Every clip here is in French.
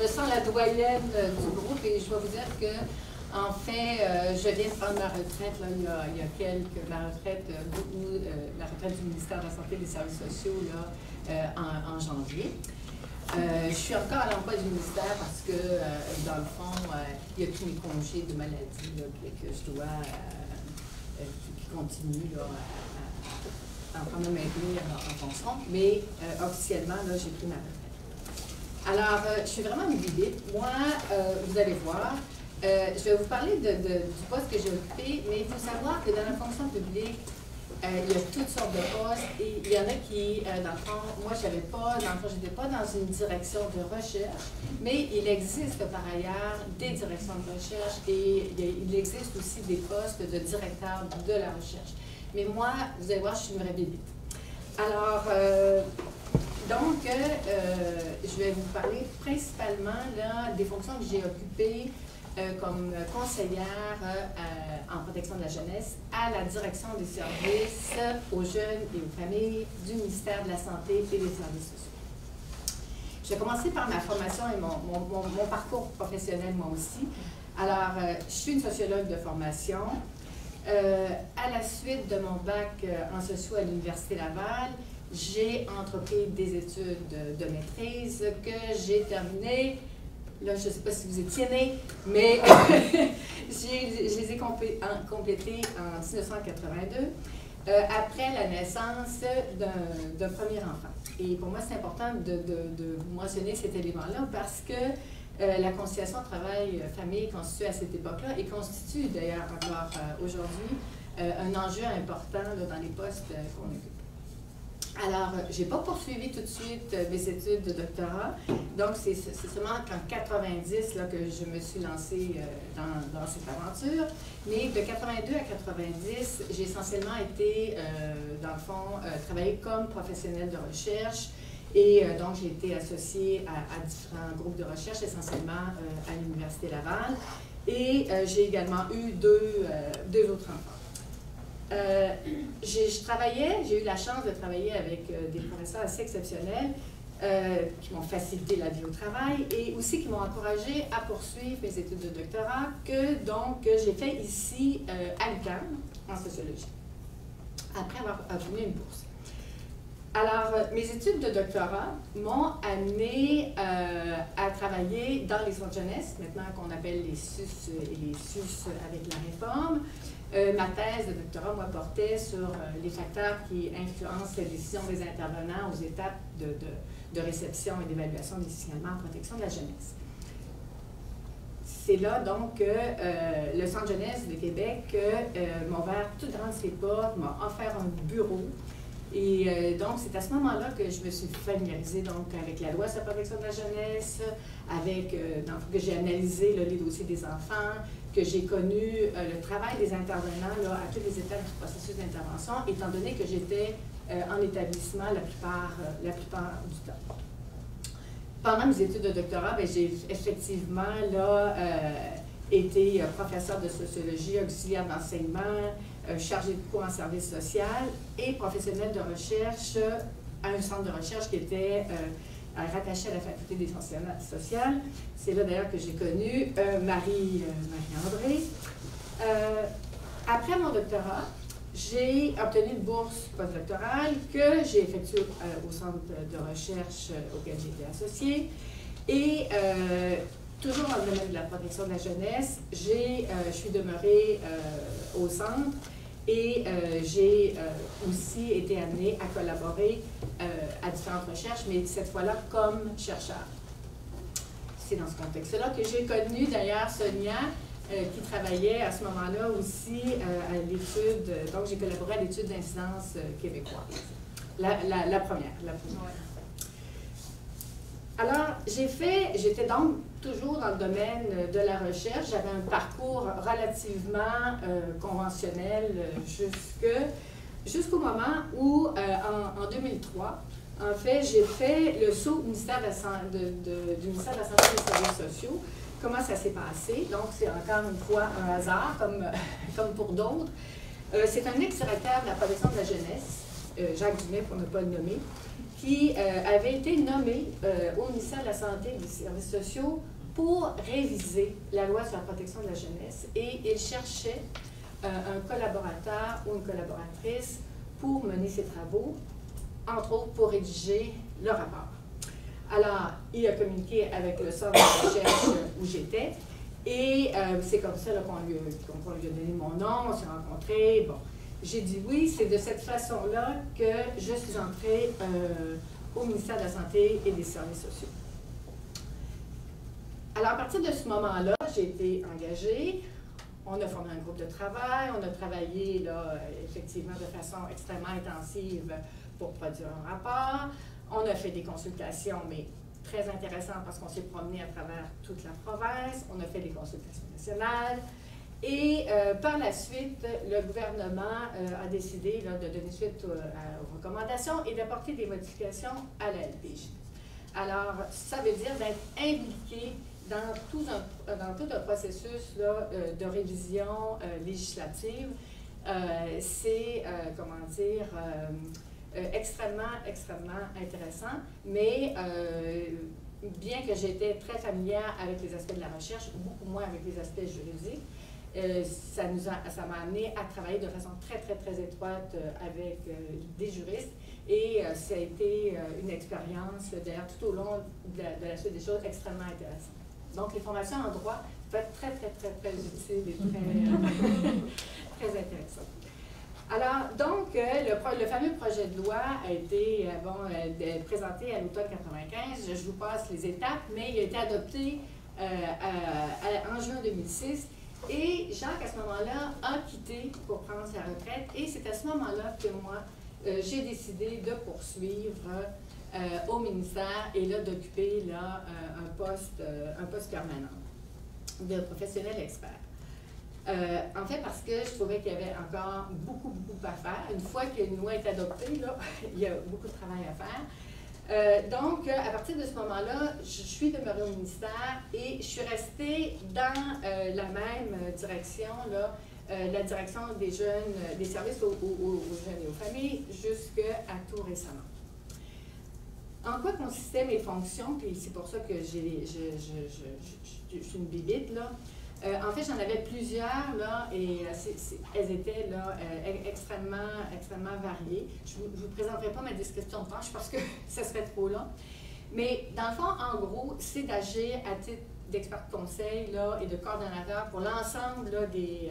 me sens la doyenne du groupe et je vais vous dire que, en fait, je viens de prendre ma retraite là, il y a la retraite du ministère de la Santé et des Services sociaux là, en janvier. Je suis encore à l'emploi du ministère parce que, dans le fond, il y a tous mes congés de maladie là, que je dois, qui continuent là, à me maintenir en fonction, mais officiellement, là, j'ai pris ma retraite. Alors, je suis vraiment une bibite. Moi, vous allez voir, je vais vous parler du poste que j'ai occupé, mais il faut savoir que dans la fonction publique, il y a toutes sortes de postes et il y en a qui, dans le fond, moi, je n'étais pas dans une direction de recherche, mais il existe par ailleurs des directions de recherche et il existe aussi des postes de directeur de la recherche. Mais moi, vous allez voir, je suis une vraie bébite. Alors, donc, je vais vous parler principalement là, des fonctions que j'ai occupées comme conseillère en protection de la jeunesse à la direction des services aux jeunes et aux familles du ministère de la Santé et des Services sociaux. Je vais commencer par ma formation et mon parcours professionnel, moi aussi. Alors, je suis une sociologue de formation. À la suite de mon bac en socio à l'Université Laval, j'ai entrepris des études de maîtrise que j'ai terminées. Là, je ne sais pas si vous étiez nés, mais je les ai complétées en 1982, après la naissance d'un premier enfant. Et pour moi, c'est important de vous mentionner cet élément-là parce que la conciliation travail-famille constitue à cette époque-là et constitue d'ailleurs encore aujourd'hui un enjeu important là, dans les postes qu'on occupe. Alors, je n'ai pas poursuivi tout de suite mes études de doctorat, donc c'est seulement qu'en 90 là, que je me suis lancée dans cette aventure. Mais de 82 à 90, j'ai essentiellement été, dans le fond, travailler comme professionnelle de recherche. Et donc, j'ai été associée à différents groupes de recherche, essentiellement à l'Université Laval. Et j'ai également eu deux autres enfants. J'ai eu la chance de travailler avec des professeurs assez exceptionnels qui m'ont facilité la vie au travail et aussi qui m'ont encouragée à poursuivre mes études de doctorat que j'ai fait ici à l'UQAM en sociologie, après avoir obtenu une bourse. Alors, mes études de doctorat m'ont amené à travailler dans les centres jeunesse, maintenant qu'on appelle les SUS et les SUS avec la réforme. Ma thèse de doctorat, moi, portait sur les facteurs qui influencent les décisions des intervenants aux étapes de réception et d'évaluation des signalements en protection de la jeunesse. C'est là, donc, que le Centre jeunesse de Québec m'a ouvert toutes grandes ses portes, m'a offert un bureau. Et donc, c'est à ce moment-là que je me suis familiarisée donc, avec la loi sur la protection de la jeunesse, que j'ai analysé là, les dossiers des enfants, que j'ai connu le travail des intervenants là, à toutes les étapes du processus d'intervention, étant donné que j'étais en établissement la plupart du temps. Pendant mes études de doctorat, j'ai effectivement là, été professeur de sociologie, auxiliaire d'enseignement, chargé de cours en service social et professionnel de recherche à un centre de recherche qui était rattaché à la faculté des sciences sociales. C'est là d'ailleurs que j'ai connu Marie-André. Après mon doctorat, j'ai obtenu une bourse postdoctorale que j'ai effectuée au centre de recherche auquel j'étais associée. Et toujours dans le domaine de la protection de la jeunesse, je suis demeurée au centre et j'ai aussi été amenée à collaborer à différentes recherches, mais cette fois-là comme chercheur. C'est dans ce contexte-là que j'ai connu d'ailleurs Sonia, qui travaillait à ce moment-là aussi à l'étude, donc j'ai collaboré à l'étude d'incidence québécoise, la première. Alors, j'étais donc toujours dans le domaine de la recherche. J'avais un parcours relativement conventionnel jusqu'au moment où, en 2003, en fait, j'ai fait le saut au ministère du ministère de la Santé et des Services sociaux. Comment ça s'est passé? Donc, c'est encore une fois un hasard, comme pour d'autres. C'est un ex-directeur de la protection de la jeunesse, Jacques Dumais pour ne pas le nommer, qui avait été nommé au ministère de la Santé et des Services sociaux pour réviser la loi sur la protection de la jeunesse. Et il cherchait un collaborateur ou une collaboratrice pour mener ses travaux, entre autres pour rédiger le rapport. Alors, il a communiqué avec le centre de recherche où j'étais, et c'est comme ça qu'on lui a donné mon nom, on s'est rencontrés. Bon, j'ai dit oui, c'est de cette façon-là que je suis entrée au ministère de la Santé et des Services sociaux. Alors, à partir de ce moment-là, j'ai été engagée. On a formé un groupe de travail, on a travaillé là, effectivement de façon extrêmement intensive pour produire un rapport. On a fait des consultations, mais très intéressantes parce qu'on s'est promené à travers toute la province. On a fait des consultations nationales. Et par la suite, le gouvernement a décidé là, de donner suite aux recommandations et d'apporter des modifications à la LPJ. Alors, ça veut dire d'être impliqué dans tout un processus là, de révision législative. C'est, comment dire, extrêmement intéressant, mais bien que j'étais très familière avec les aspects de la recherche, beaucoup moins avec les aspects juridiques, ça m'a amené à travailler de façon très étroite avec des juristes, et ça a été une expérience, d'ailleurs, tout au long de la suite des choses, extrêmement intéressante. Donc, les formations en droit peuvent être très utiles et très intéressantes. Alors, donc, le fameux projet de loi a été présenté à l'automne 1995. Je vous passe les étapes, mais il a été adopté en juin 2006. Et Jacques, à ce moment-là, a quitté pour prendre sa retraite. Et c'est à ce moment-là que moi, j'ai décidé de poursuivre au ministère et là d'occuper un poste permanent de professionnel expert. En fait, parce que je trouvais qu'il y avait encore beaucoup à faire. Une fois qu'une loi est adoptée, là, il y a beaucoup de travail à faire. Donc, à partir de ce moment-là, je suis demeurée au ministère et je suis restée dans la même direction, là, la direction des jeunes, des services aux jeunes et aux familles, jusqu'à tout récemment. En quoi consistaient mes fonctions, puis c'est pour ça que je suis une bibite, là. En fait, j'en avais plusieurs, là, et elles étaient là, extrêmement variées. Je ne vous présenterai pas ma description de tâches parce que ça serait trop long. Mais dans le fond, en gros, c'est d'agir à titre d'expert de conseil là, et de coordonnateur pour l'ensemble des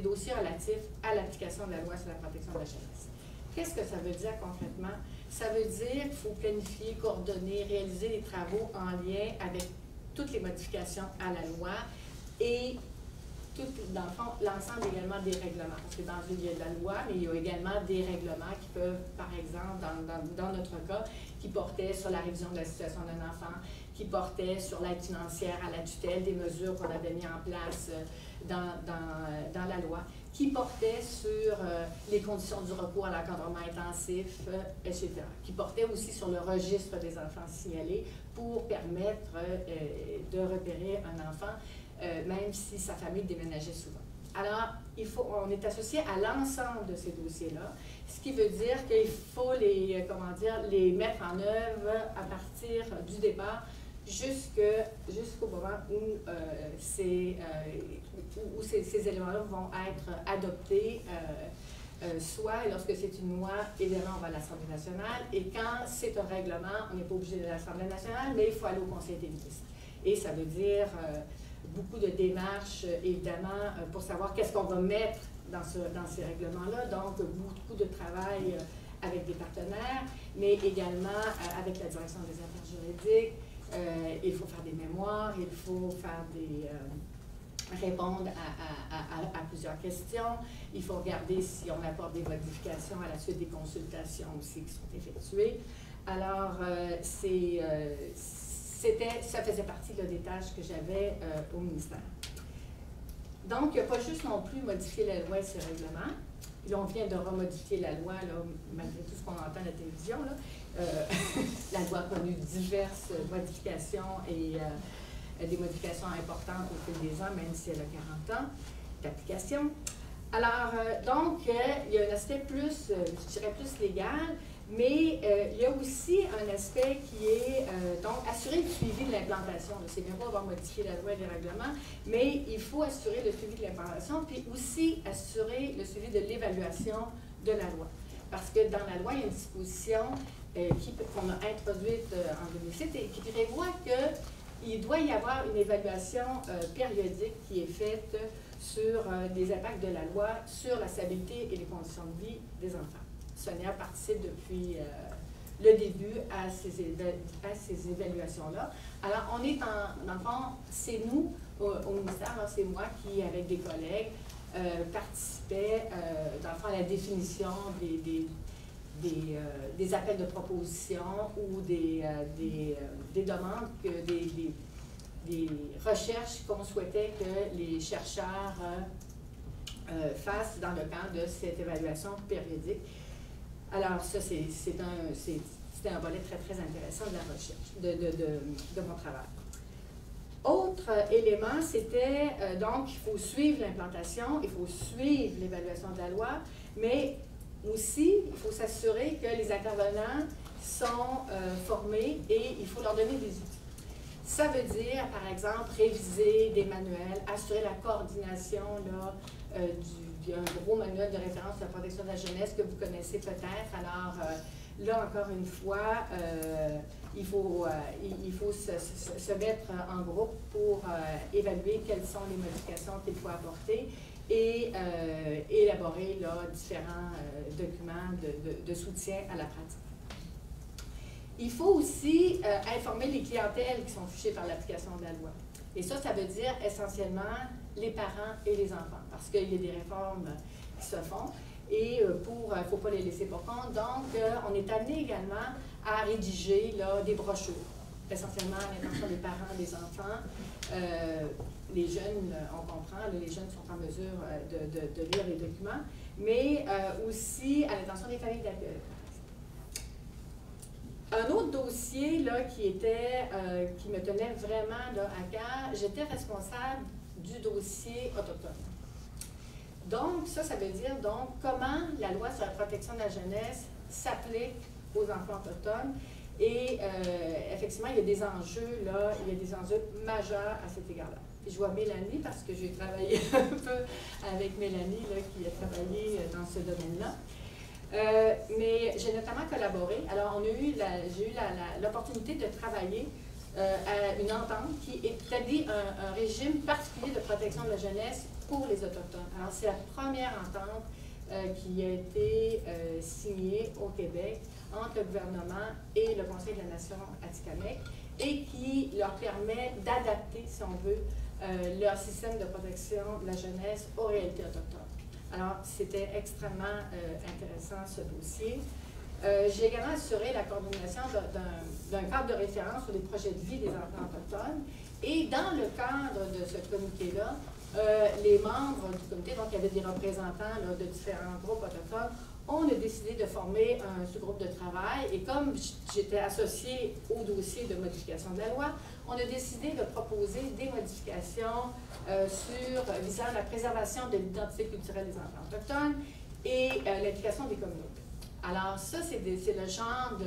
dossiers relatifs à l'application de la loi sur la protection de la jeunesse. Qu'est-ce que ça veut dire concrètement? Ça veut dire qu'il faut planifier, coordonner, réaliser les travaux en lien avec toutes les modifications à la loi et dans le fond, l'ensemble également des règlements. Parce que dans une, il y a de la loi, mais il y a également des règlements qui peuvent, par exemple, dans notre cas, qui portaient sur la révision de la situation d'un enfant, qui portaient sur l'aide financière à la tutelle, des mesures qu'on avait mises en place dans la loi, qui portaient sur les conditions du recours à l'encadrement intensif, etc., qui portaient aussi sur le registre des enfants signalés pour permettre de repérer un enfant même si sa famille déménageait souvent. Alors, on est associé à l'ensemble de ces dossiers-là, ce qui veut dire qu'il faut les mettre en œuvre à partir du départ jusqu'au moment où ces éléments-là vont être adoptés, soit lorsque c'est une loi, évidemment, on va à l'Assemblée nationale, et quand c'est un règlement, on n'est pas obligé de l'Assemblée nationale, mais il faut aller au Conseil des ministres. Et ça veut dire beaucoup de démarches, évidemment, pour savoir qu'est-ce qu'on va mettre dans ces règlements-là. Donc, beaucoup de travail avec des partenaires, mais également avec la direction des affaires juridiques. Il faut faire des mémoires, il faut faire répondre à plusieurs questions. Il faut regarder si on apporte des modifications à la suite des consultations aussi qui sont effectuées. Alors, ça faisait partie là, des tâches que j'avais au ministère. Donc, il n'y a pas juste non plus modifier la loi et ses règlements. Là, on vient de remodifier la loi, là, malgré tout ce qu'on entend à la télévision. Là. La loi a connu diverses modifications et des modifications importantes au fil des ans, même si elle a 40 ans d'application. Alors, donc, il y a un aspect plus, je dirais plus légal, Mais il y a aussi un aspect qui est donc assurer le suivi de l'implantation. C'est bien beau avoir modifié la loi et les règlements, mais il faut assurer le suivi de l'implantation, puis aussi assurer le suivi de l'évaluation de la loi. Parce que dans la loi, il y a une disposition qu'on a introduite en 2007 et qui prévoit qu'il doit y avoir une évaluation périodique qui est faite sur les impacts de la loi sur la stabilité et les conditions de vie des enfants. SONIA participe depuis le début à ces évaluations-là. Alors, on est dans le fond, c'est nous, au ministère, c'est moi qui, avec des collègues, participait dans le fond à la définition des appels de proposition ou des demandes, des recherches qu'on souhaitait que les chercheurs fassent dans le cadre de cette évaluation périodique. Alors ça, c'était un volet très, très intéressant de la recherche, de mon travail. Autre élément, c'était donc il faut suivre l'implantation, il faut suivre l'évaluation de la loi, mais aussi il faut s'assurer que les intervenants sont formés et il faut leur donner des outils. Ça veut dire, par exemple, réviser des manuels, assurer la coordination là, d'un gros manuel de référence sur la protection de la jeunesse que vous connaissez peut-être. Alors, là, encore une fois, il faut se mettre en groupe pour évaluer quelles sont les modifications qu'il faut apporter et élaborer là, différents documents de soutien à la pratique. Il faut aussi informer les clientèles qui sont touchées par l'application de la loi. Et ça veut dire essentiellement les parents et les enfants, parce qu'il y a des réformes qui se font et il ne faut pas les laisser pour compte. Donc, on est amené également à rédiger là, des brochures, essentiellement à l'intention des parents, des enfants. Les jeunes, on comprend, les jeunes sont en mesure de lire les documents, mais aussi à l'intention des familles d'accueil. Un autre dossier là, qui me tenait vraiment là, à cœur, j'étais responsable du dossier autochtone. Donc, ça veut dire donc comment la loi sur la protection de la jeunesse s'applique aux enfants autochtones. Et effectivement, il y a des enjeux là, il y a des enjeux majeurs à cet égard-là. Je vois Mélanie parce que j'ai travaillé un peu avec Mélanie là, qui a travaillé dans ce domaine-là. Mais j'ai notamment collaboré. Alors, j'ai eu l'opportunité de travailler à une entente qui établit un régime particulier de protection de la jeunesse pour les Autochtones. Alors, c'est la première entente qui a été signée au Québec entre le gouvernement et le Conseil de la Nation Atikamekw et qui leur permet d'adapter, si on veut, leur système de protection de la jeunesse aux réalités autochtones. Alors, c'était extrêmement intéressant ce dossier. J'ai également assuré la coordination d'un cadre de référence sur les projets de vie des enfants autochtones. Et dans le cadre de ce comité-là, les membres du comité, donc il y avait des représentants là, de différents groupes autochtones, on a décidé de former un sous-groupe de travail. Et comme j'étais associée au dossier de modification de la loi, on a décidé de proposer des modifications visant la préservation de l'identité culturelle des enfants autochtones et l'implication des communautés. Alors ça, c'est le genre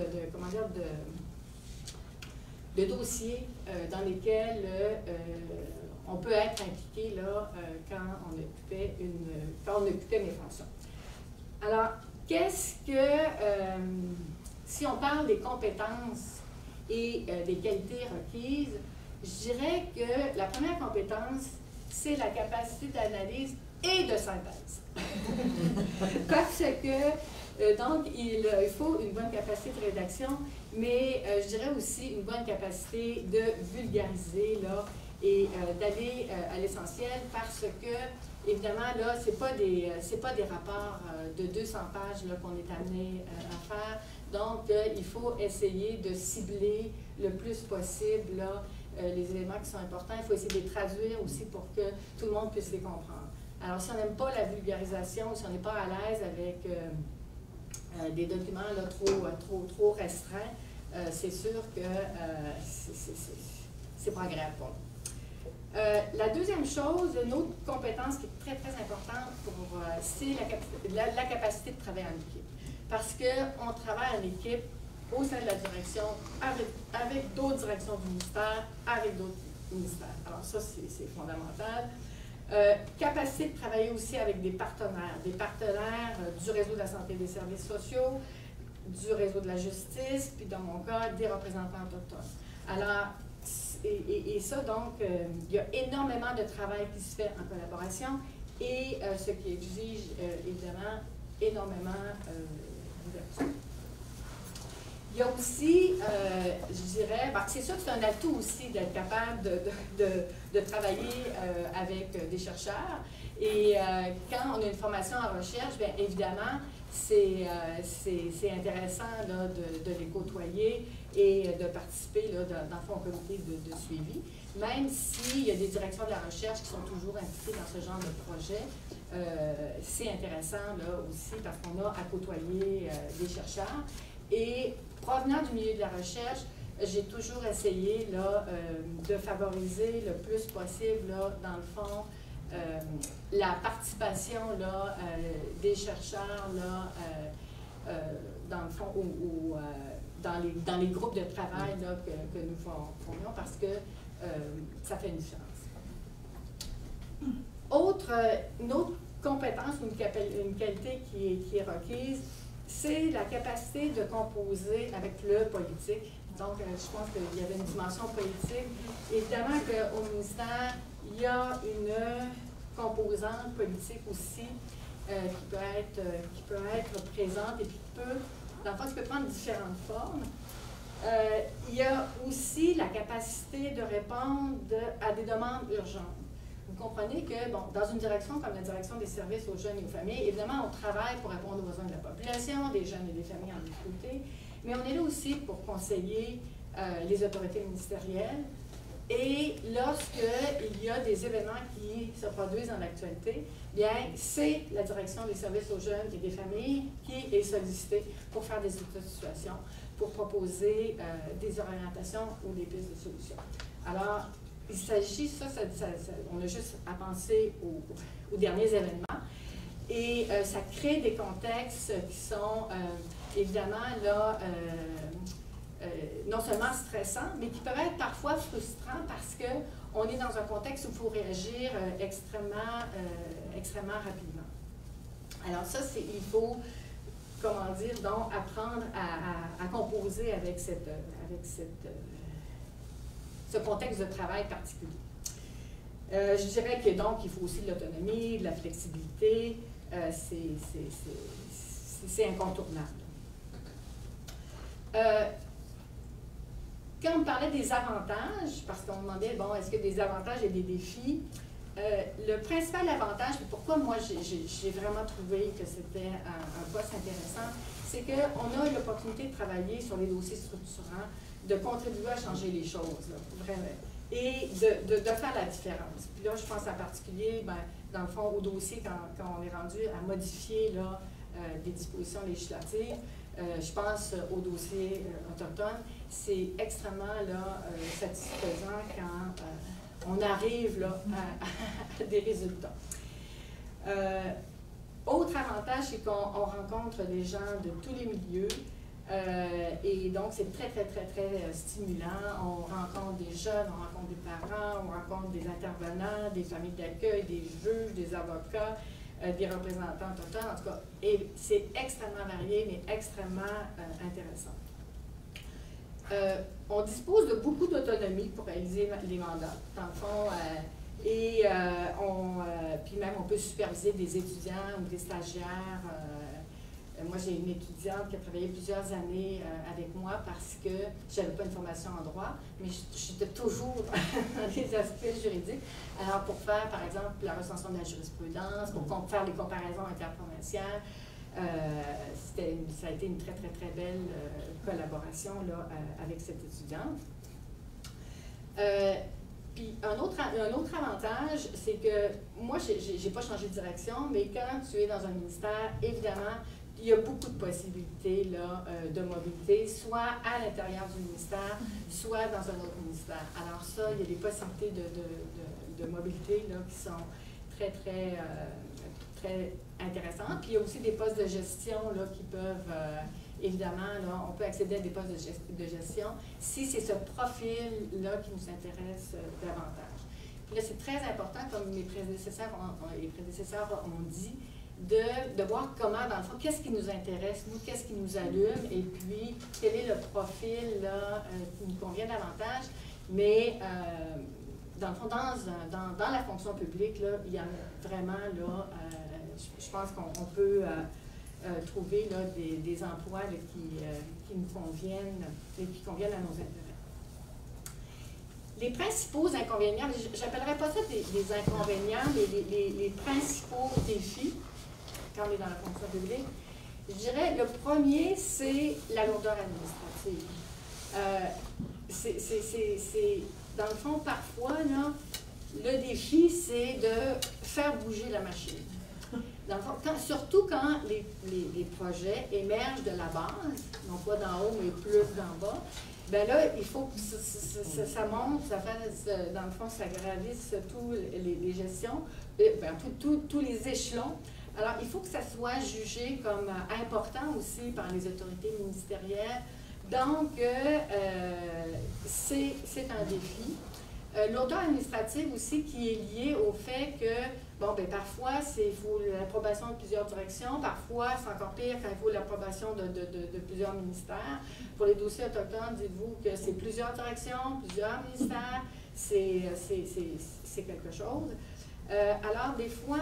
de dossier dans lesquels on peut être impliqué là, quand on occupait mes fonctions. Alors, si on parle des compétences et des qualités requises, je dirais que la première compétence, c'est la capacité d'analyse et de synthèse. Parce que, donc, il faut une bonne capacité de rédaction, mais je dirais aussi une bonne capacité de vulgariser là, et d'aller à l'essentiel parce que, évidemment, là, ce n'est pas des rapports de 200 pages qu'on est amené à faire. Donc, il faut essayer de cibler le plus possible là, les éléments qui sont importants. Il faut essayer de les traduire aussi pour que tout le monde puisse les comprendre. Alors, si on n'aime pas la vulgarisation, si on n'est pas à l'aise avec des documents là, trop restreints, c'est sûr que c'est pas agréable pour nous. La deuxième chose, une autre compétence qui est très, très importante, c'est la capacité de travailler en équipe. parce qu'on travaille en équipe au sein de la direction, avec d'autres directions du ministère, avec d'autres ministères. Alors ça, c'est fondamental. Capacité de travailler aussi avec des partenaires du réseau de la santé et des services sociaux, du réseau de la justice, puis dans mon cas, des représentants autochtones. Alors, et ça, donc, il y a énormément de travail qui se fait en collaboration et ce qui exige, évidemment, énormément d'ouverture. Il y a aussi, je dirais, c'est sûr que c'est un atout aussi d'être capable de travailler avec des chercheurs. Et quand on a une formation en recherche, bien évidemment, c'est intéressant là, de les côtoyer et de participer là, dans le fond, au comité de suivi. Même s'il y a des directions de la recherche qui sont toujours impliquées dans ce genre de projet, c'est intéressant là, aussi parce qu'on a à côtoyer des chercheurs. Et provenant du milieu de la recherche, j'ai toujours essayé là, de favoriser le plus possible, là, dans le fond, la participation là, des chercheurs là, dans le fond, dans les groupes de travail là, que nous formions parce que ça fait une différence. Une autre compétence ou une qualité qui est requise, c'est la capacité de composer avec le politique. Donc, je pense qu'il y avait une dimension politique. Évidemment qu'au ministère, il y a une composante politique aussi qui peut être présente et puis dans le fond, qui peut prendre différentes formes. Il y a aussi la capacité de répondre à des demandes urgentes. Vous comprenez que, bon, dans une direction comme la direction des services aux jeunes et aux familles, évidemment, on travaille pour répondre aux besoins de la population, des jeunes et des familles en difficulté, mais on est là aussi pour conseiller les autorités ministérielles. Et lorsqu'il y a des événements qui se produisent dans l'actualité, bien, c'est la direction des services aux jeunes et des familles qui est sollicitée pour faire des études de situation, pour proposer des orientations ou des pistes de solutions. Alors, il s'agit, on a juste à penser aux derniers événements, et ça crée des contextes qui sont évidemment là, non seulement stressants, mais qui peuvent être parfois frustrants parce qu'on est dans un contexte où il faut réagir extrêmement rapidement. Alors ça, il faut, comment dire, donc apprendre à composer avec ce contexte de travail particulier. Je dirais que donc, il faut aussi de l'autonomie, de la flexibilité, c'est incontournable. Quand on parlait des avantages, parce qu'on demandait, bon, est-ce qu'il y a des avantages et des défis, le principal avantage, et pourquoi moi j'ai vraiment trouvé que c'était un poste intéressant, c'est qu'on a l'opportunité de travailler sur les dossiers structurants, de contribuer à changer les choses, là, vraiment, et de faire la différence. Puis là, je pense en particulier, ben, dans le fond, au dossier, quand on est rendu à modifier là, des dispositions législatives, je pense au dossier autochtone, c'est extrêmement là, satisfaisant quand on arrive là, à des résultats. Autre avantage, c'est qu'on rencontre des gens de tous les milieux et donc c'est très stimulant. On rencontre des jeunes, on rencontre des parents, on rencontre des intervenants, des familles d'accueil, des juges, des avocats, des représentants autochtones, en tout cas. Et c'est extrêmement varié, mais extrêmement intéressant. On dispose de beaucoup d'autonomie pour réaliser les mandats, dans le fond, puis même on peut superviser des étudiants ou des stagiaires. Moi, j'ai une étudiante qui a travaillé plusieurs années avec moi parce que je n'avais pas une formation en droit, mais j'étais toujours dans les aspects juridiques. Alors, pour faire, par exemple, la recension de la jurisprudence, pour faire les comparaisons interprovinciales, ça a été une très belle collaboration là, avec cette étudiante. Puis un autre avantage, c'est que moi, je n'ai pas changé de direction, mais quand tu es dans un ministère, évidemment, il y a beaucoup de possibilités là, de mobilité, soit à l'intérieur du ministère, soit dans un autre ministère. Alors ça, il y a des possibilités de mobilité là, qui sont très intéressantes. Puis il y a aussi des postes de gestion là, qui peuvent, évidemment, là, on peut accéder à des postes de gestion si c'est ce profil-là qui nous intéresse davantage. Puis là, c'est très important, comme mes prédécesseurs ont dit, de voir comment, dans le fond, qu'est-ce qui nous intéresse, nous, qu'est-ce qui nous allume, et puis quel est le profil là, qui nous convient davantage. Mais dans le fond, dans la fonction publique, là, il y en a vraiment, là, je pense qu'on peut trouver là, des emplois là, qui nous conviennent et qui conviennent à nos intérêts. Les principaux inconvénients, je n'appellerais pas ça des inconvénients, mais les principaux défis quand on est dans la fonction publique, je dirais le premier, c'est la lourdeur administrative. Dans le fond, parfois, là, le défi, c'est de faire bouger la machine. Dans le fond, surtout quand les projets émergent de la base, non pas d'en haut, mais plus d'en bas, bien là, il faut que ça monte, ça fasse, dans le fond, ça gravisse tous les gestions, tous les échelons. Alors, il faut que ça soit jugé comme important aussi par les autorités ministérielles. Donc, c'est un défi. L'autorité administrative aussi qui est liée au fait que, bon, bien, parfois, il faut l'approbation de plusieurs directions, parfois, c'est encore pire quand il faut l'approbation de plusieurs ministères. Pour les dossiers autochtones, dites-vous que c'est plusieurs directions, plusieurs ministères, c'est quelque chose. Alors, des fois,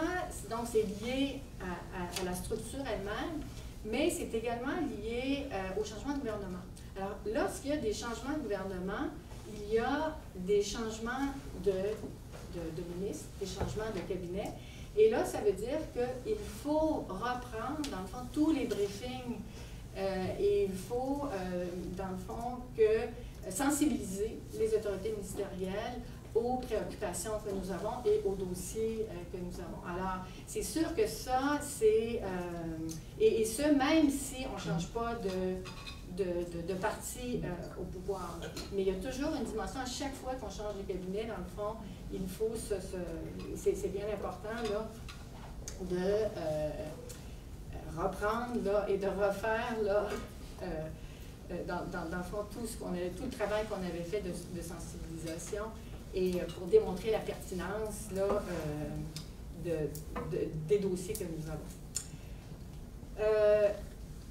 donc c'est lié à la structure elle-même, mais c'est également lié au changement de gouvernement. Alors, lorsqu'il y a des changements de gouvernement, il y a des changements de ministres, des changements de cabinet, et là, ça veut dire qu'il faut reprendre, dans le fond, tous les briefings, et il faut, dans le fond, sensibiliser les autorités ministérielles aux préoccupations que nous avons et aux dossiers que nous avons. Alors, c'est sûr que ça, c'est... et ce, même si on ne change pas de parti au pouvoir. Mais il y a toujours une dimension, à chaque fois qu'on change de cabinet, dans le fond, il faut c'est bien important, là, de reprendre, là, et de refaire, là, dans le fond, tout le travail qu'on avait fait de sensibilisation, et pour démontrer la pertinence là, des dossiers que nous avons.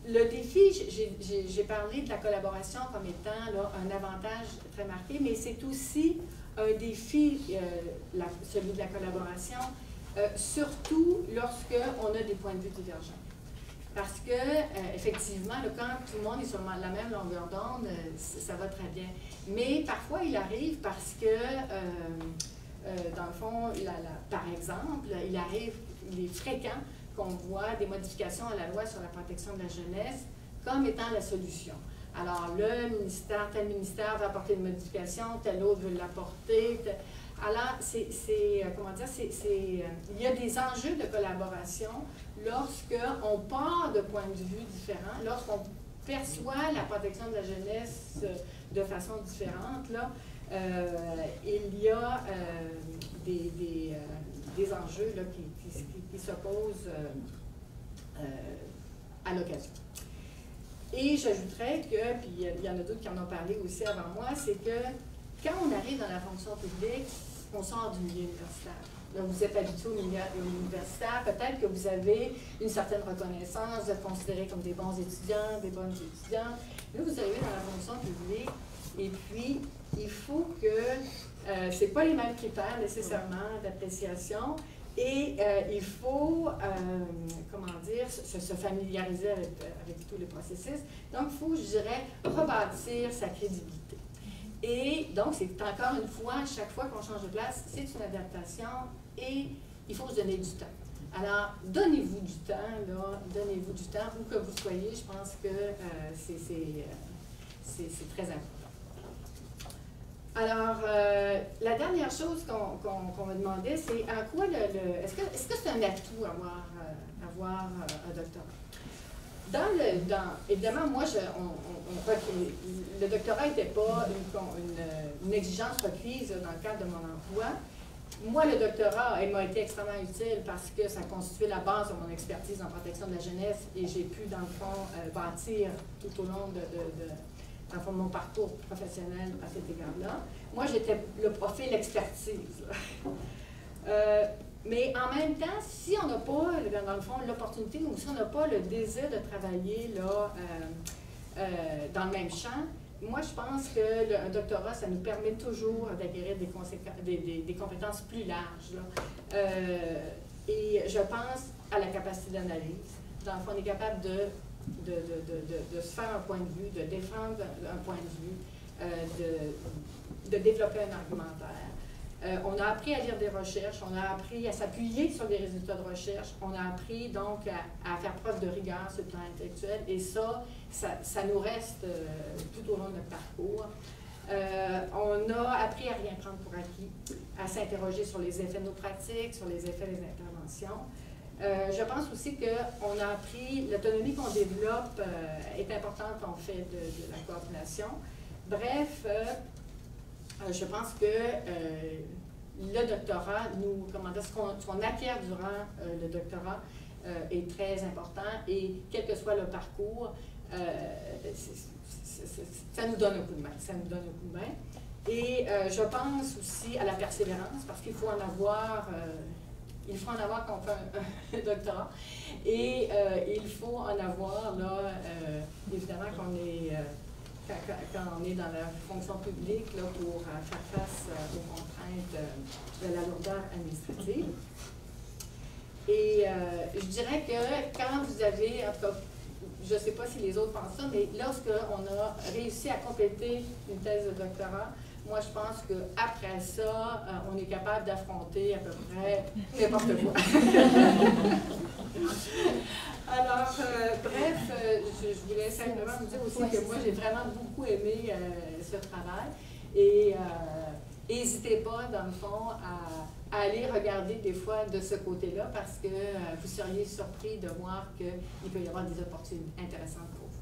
Le défi, j'ai parlé de la collaboration comme étant là, un avantage très marqué, mais c'est aussi un défi, celui de la collaboration, surtout lorsqu'on a des points de vue divergents. Parce que, effectivement, là, quand tout le monde est sur la même longueur d'onde, ça va très bien. Mais parfois, il arrive parce que, dans le fond, par exemple, il est fréquent qu'on voit des modifications à la loi sur la protection de la jeunesse comme étant la solution. Alors, tel ministère va apporter une modification, tel autre veut l'apporter. Alors, il y a des enjeux de collaboration lorsqu'on part de points de vue différents, lorsqu'on perçoit la protection de la jeunesse de façon différente, là, il y a des enjeux là, qui s'opposent à l'occasion. Et j'ajouterais que, puis il y en a d'autres qui en ont parlé aussi avant moi, c'est que quand on arrive dans la fonction publique, on sort du milieu universitaire. Donc, vous êtes habitué au milieu universitaire, peut-être que vous avez une certaine reconnaissance, vous êtes considérés comme des bons étudiants, des bonnes étudiantes. Là, vous arrivez dans la fonction publique, et puis, il faut que, ce n'est pas les mêmes critères nécessairement d'appréciation, et il faut, se familiariser avec tous les processus. Donc, il faut, je dirais, rebâtir sa crédibilité. Et donc, c'est encore une fois, chaque fois qu'on change de place, c'est une adaptation et il faut se donner du temps. Alors, donnez-vous du temps, là, donnez-vous du temps, où que vous soyez, je pense que c'est très important. Alors, la dernière chose qu'on me demandait, c'est en quoi est-ce que c'est un atout avoir un doctorat? Évidemment, moi, le doctorat n'était pas une exigence requise dans le cadre de mon emploi. moi, le doctorat, il m'a été extrêmement utile parce que ça constituait la base de mon expertise en protection de la jeunesse et j'ai pu, dans le fond, bâtir tout au long dans le fond, de mon parcours professionnel à cet égard-là. Moi, j'étais le profil expertise. Mais en même temps, si on n'a pas, dans le fond, l'opportunité ou si on n'a pas le désir de travailler là, dans le même champ, moi, je pense qu'un doctorat, ça nous permet toujours d'acquérir des compétences plus larges. Là. Et je pense à la capacité d'analyse. Dans le fond, on est capable de se faire un point de vue, de défendre un point de vue, de développer un argumentaire. On a appris à lire des recherches, on a appris à s'appuyer sur des résultats de recherche, on a appris donc à faire preuve de rigueur sur le plan intellectuel, et ça nous reste tout au long de notre parcours. On a appris à rien prendre pour acquis, à s'interroger sur les effets de nos pratiques, sur les effets des interventions. Je pense aussi qu'on a appris, l'autonomie qu'on développe est importante en fait de la coordination. Bref, je pense que le doctorat, ce qu'on acquiert durant le doctorat est très important et quel que soit le parcours, ça nous donne un coup de main. Ça nous donne un coup de main. Et je pense aussi à la persévérance parce qu'il faut en avoir. Il faut en avoir quand on fait un doctorat. Et il faut en avoir, là, évidemment, quand on est dans la fonction publique, là, pour faire face aux contraintes de la lourdeur administrative. Et je dirais que quand vous avez, en tout cas, je ne sais pas si les autres pensent ça, mais lorsqu'on a réussi à compléter une thèse de doctorat, moi, je pense qu'après ça, on est capable d'affronter à peu près n'importe quoi. Alors, bref, je voulais simplement vous dire aussi que moi, j'ai vraiment beaucoup aimé ce travail. Et n'hésitez pas, dans le fond, à aller regarder des fois de ce côté-là parce que vous seriez surpris de voir qu'il peut y avoir des opportunités intéressantes pour vous.